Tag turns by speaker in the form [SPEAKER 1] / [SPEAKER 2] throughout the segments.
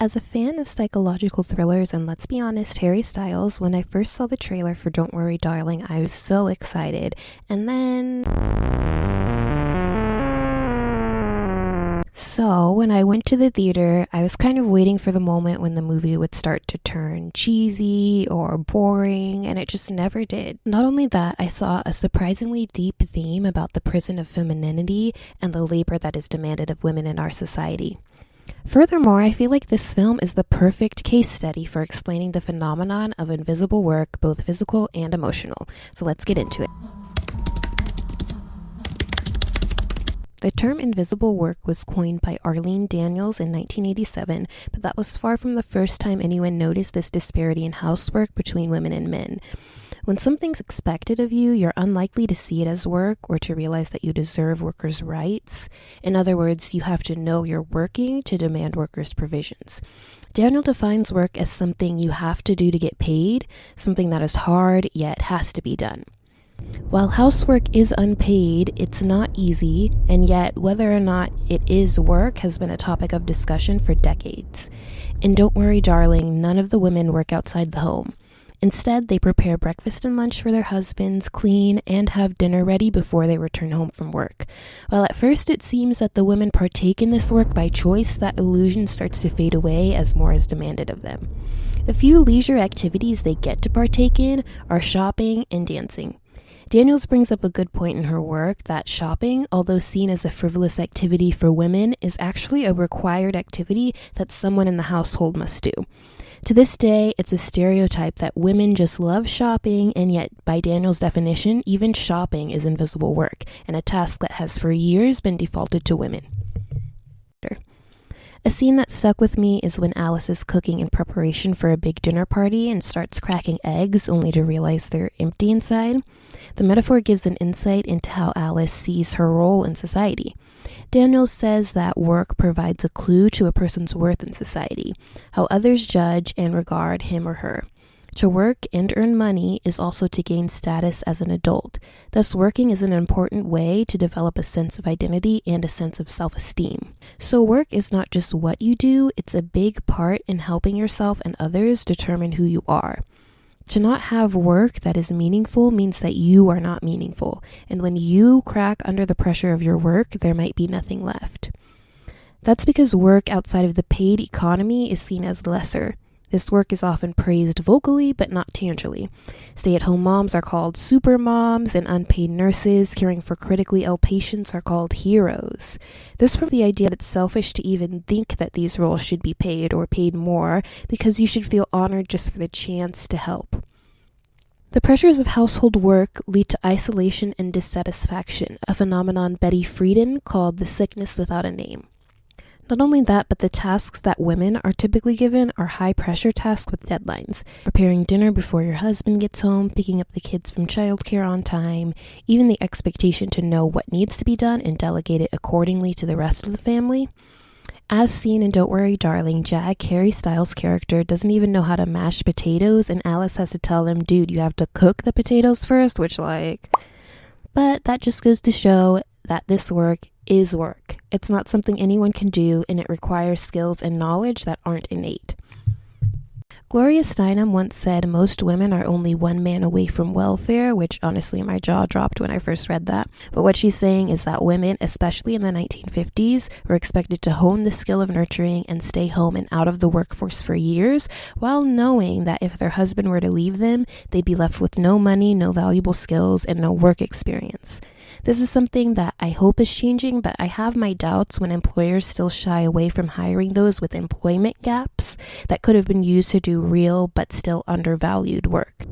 [SPEAKER 1] As a fan of psychological thrillers, and let's be honest, Harry Styles, when I first saw the trailer for Don't Worry Darling, I was so excited. And then... So, when I went to the theater, I was kind of waiting for the moment when the movie would start to turn cheesy or boring, and it just never did. Not only that, I saw a surprisingly deep theme about the prison of femininity and the labor that is demanded of women in our society. Furthermore, I feel like this film is the perfect case study for explaining the phenomenon of invisible work, both physical and emotional. So let's get into it. The term invisible work was coined by Arlene Daniels in 1987, but that was far from the first time anyone noticed this disparity in housework between women and men. When something's expected of you, you're unlikely to see it as work or to realize that you deserve workers' rights. In other words, you have to know you're working to demand workers' provisions. Daniel defines work as something you have to do to get paid, something that is hard yet has to be done. While housework is unpaid, it's not easy, and yet whether or not it is work has been a topic of discussion for decades. In Don't Worry Darling, none of the women work outside the home. Instead, they prepare breakfast and lunch for their husbands, clean, and have dinner ready before they return home from work. While at first it seems that the women partake in this work by choice, that illusion starts to fade away as more is demanded of them. The few leisure activities they get to partake in are shopping and dancing. Daniels brings up a good point in her work that shopping, although seen as a frivolous activity for women, is actually a required activity that someone in the household must do. To this day, it's a stereotype that women just love shopping, and yet, by Daniel's definition, even shopping is invisible work, and a task that has for years been defaulted to women. A scene that stuck with me is when Alice is cooking in preparation for a big dinner party and starts cracking eggs only to realize they're empty inside. The metaphor gives an insight into how Alice sees her role in society. Daniels says that work provides a clue to a person's worth in society, how others judge and regard him or her. To work and earn money is also to gain status as an adult. Thus, working is an important way to develop a sense of identity and a sense of self-esteem. So work is not just what you do, it's a big part in helping yourself and others determine who you are. To not have work that is meaningful means that you are not meaningful, and when you crack under the pressure of your work, there might be nothing left. That's because work outside of the paid economy is seen as lesser. This work is often praised vocally, but not tangibly. Stay-at-home moms are called super moms, and unpaid nurses caring for critically ill patients are called heroes. This from the idea that it's selfish to even think that these roles should be paid or paid more, because you should feel honored just for the chance to help. The pressures of household work lead to isolation and dissatisfaction, a phenomenon Betty Friedan called the sickness without a name. Not only that, but the tasks that women are typically given are high-pressure tasks with deadlines. Preparing dinner before your husband gets home, picking up the kids from childcare on time, even the expectation to know what needs to be done and delegate it accordingly to the rest of the family. As seen in Don't Worry Darling, Jack, Harry Styles' character, doesn't even know how to mash potatoes, and Alice has to tell him, dude, you have to cook the potatoes first, But that just goes to show that this work is work. It's not something anyone can do, and it requires skills and knowledge that aren't innate. Gloria Steinem once said most women are only one man away from welfare, which honestly my jaw dropped when I first read that. But what she's saying is that women, especially in the 1950s, were expected to hone the skill of nurturing and stay home and out of the workforce for years, while knowing that if their husband were to leave them, they'd be left with no money, no valuable skills, and no work experience. This is something that I hope is changing, but I have my doubts when employers still shy away from hiring those with employment gaps that could have been used to do real but still undervalued work.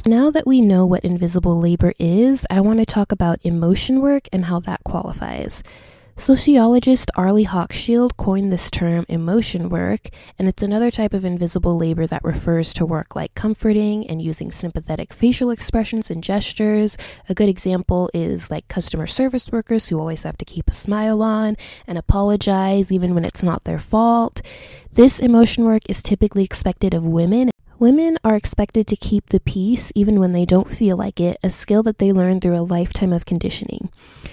[SPEAKER 1] Now that we know what invisible labor is, I want to talk about emotion work and how that qualifies. Sociologist Arlie Hochschild coined this term emotion work, and it's another type of invisible labor that refers to work like comforting and using sympathetic facial expressions and gestures. A good example is like customer service workers who always have to keep a smile on and apologize even when it's not their fault. This emotion work is typically expected of women. Women are expected to keep the peace even when they don't feel like it, a skill that they learn through a lifetime of conditioning.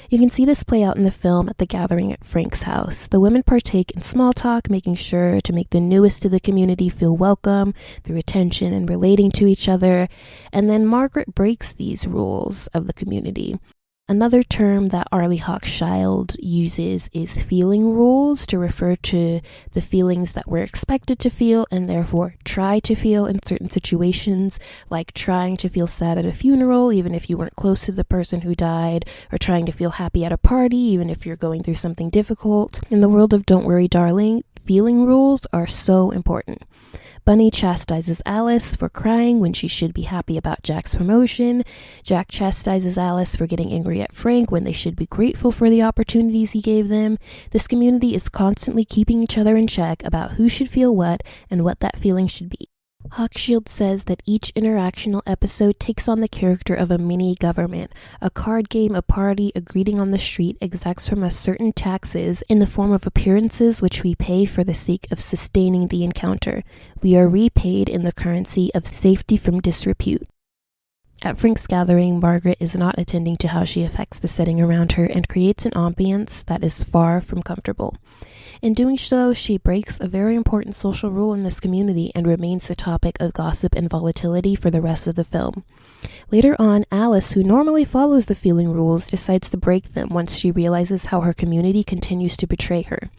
[SPEAKER 1] You can see this play out in the film at the gathering at Frank's house. The women partake in small talk, making sure to make the newest to the community feel welcome through attention and relating to each other. And then Margaret breaks these rules of the community. Another term that Arlie Hochschild uses is feeling rules to refer to the feelings that we're expected to feel and therefore try to feel in certain situations, like trying to feel sad at a funeral even if you weren't close to the person who died, or trying to feel happy at a party even if you're going through something difficult. In the world of Don't Worry Darling, feeling rules are so important. Bunny chastises Alice for crying when she should be happy about Jack's promotion. Jack chastises Alice for getting angry at Frank when they should be grateful for the opportunities he gave them. This community is constantly keeping each other in check about who should feel what and what that feeling should be. Hochschild says that each interactional episode takes on the character of a mini-government. A card game, a party, a greeting on the street exacts from us certain taxes in the form of appearances which we pay for the sake of sustaining the encounter. We are repaid in the currency of safety from disrepute. At Frank's gathering, Margaret is not attending to how she affects the setting around her and creates an ambience that is far from comfortable. In doing so, she breaks a very important social rule in this community and remains the topic of gossip and volatility for the rest of the film. Later on, Alice, who normally follows the feeling rules, decides to break them once she realizes how her community continues to betray her.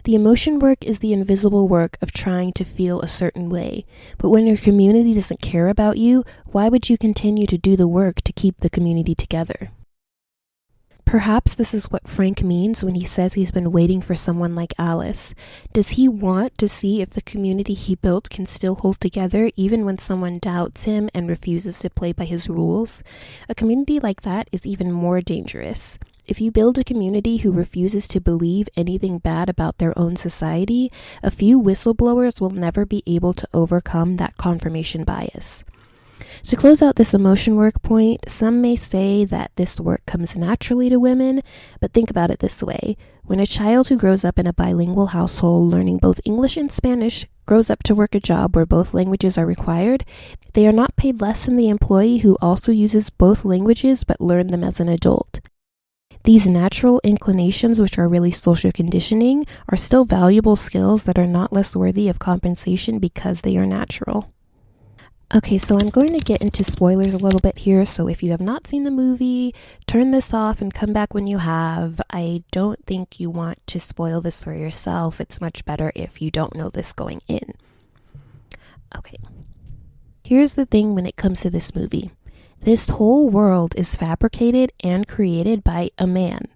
[SPEAKER 1] The emotion work is the invisible work of trying to feel a certain way, but when your community doesn't care about you, why would you continue to do the work to keep the community together? Perhaps this is what Frank means when he says he's been waiting for someone like Alice. Does he want to see if the community he built can still hold together even when someone doubts him and refuses to play by his rules? A community like that is even more dangerous. If you build a community who refuses to believe anything bad about their own society, a few whistleblowers will never be able to overcome that confirmation bias. To close out this emotion work point, some may say that this work comes naturally to women, but think about it this way. When a child who grows up in a bilingual household learning both English and Spanish grows up to work a job where both languages are required, they are not paid less than the employee who also uses both languages but learned them as an adult. These natural inclinations, which are really social conditioning, are still valuable skills that are not less worthy of compensation because they are natural. Okay, so I'm going to get into spoilers a little bit here, so if you have not seen the movie, turn this off and come back when you have. I don't think you want to spoil this for yourself. It's much better if you don't know this going in. Okay. Here's the thing when it comes to this movie. This whole world is fabricated and created by a man.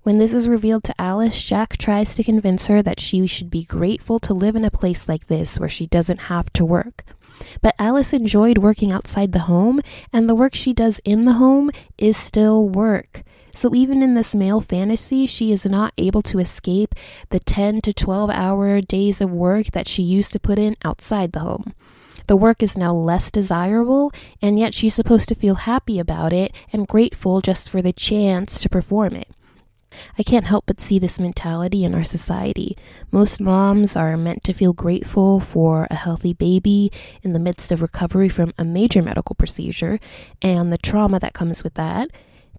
[SPEAKER 1] When this is revealed to Alice, Jack tries to convince her that she should be grateful to live in a place like this where she doesn't have to work. But Alice enjoyed working outside the home, and the work she does in the home is still work. So even in this male fantasy, she is not able to escape the 10 to 12-hour days of work that she used to put in outside the home. The work is now less desirable, and yet she's supposed to feel happy about it and grateful just for the chance to perform it. I can't help but see this mentality in our society. Most moms are meant to feel grateful for a healthy baby in the midst of recovery from a major medical procedure and the trauma that comes with that.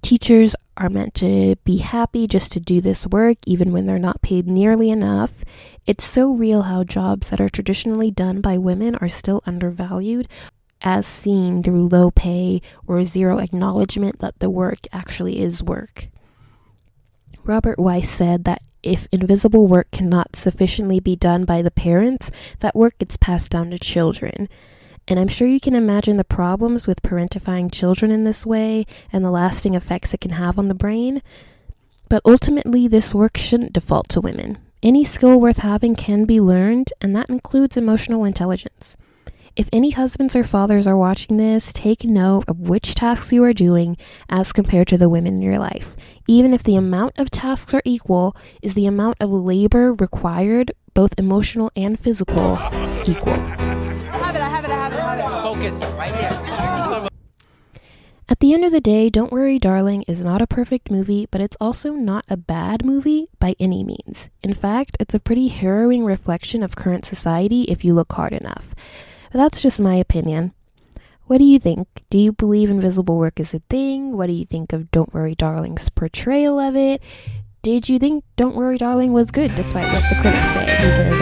[SPEAKER 1] Teachers are meant to be happy just to do this work even when they're not paid nearly enough. It's so real how jobs that are traditionally done by women are still undervalued, as seen through low pay or zero acknowledgement that the work actually is work. Robert Weiss said that if invisible work cannot sufficiently be done by the parents, that work gets passed down to children. And I'm sure you can imagine the problems with parentifying children in this way and the lasting effects it can have on the brain. But ultimately, this work shouldn't default to women. Any skill worth having can be learned, and that includes emotional intelligence. If any husbands or fathers are watching this, take note of which tasks you are doing as compared to the women in your life. Even if the amount of tasks are equal, is the amount of labor required, both emotional and physical, equal? I have it. Focus, right here. At the end of the day, Don't Worry Darling is not a perfect movie, but it's also not a bad movie by any means. In fact, it's a pretty harrowing reflection of current society if you look hard enough. But that's just my opinion. What do you think? Do you believe invisible work is a thing? What do you think of Don't Worry Darling's portrayal of it? Did you think Don't Worry Darling was good despite what the critics say? Because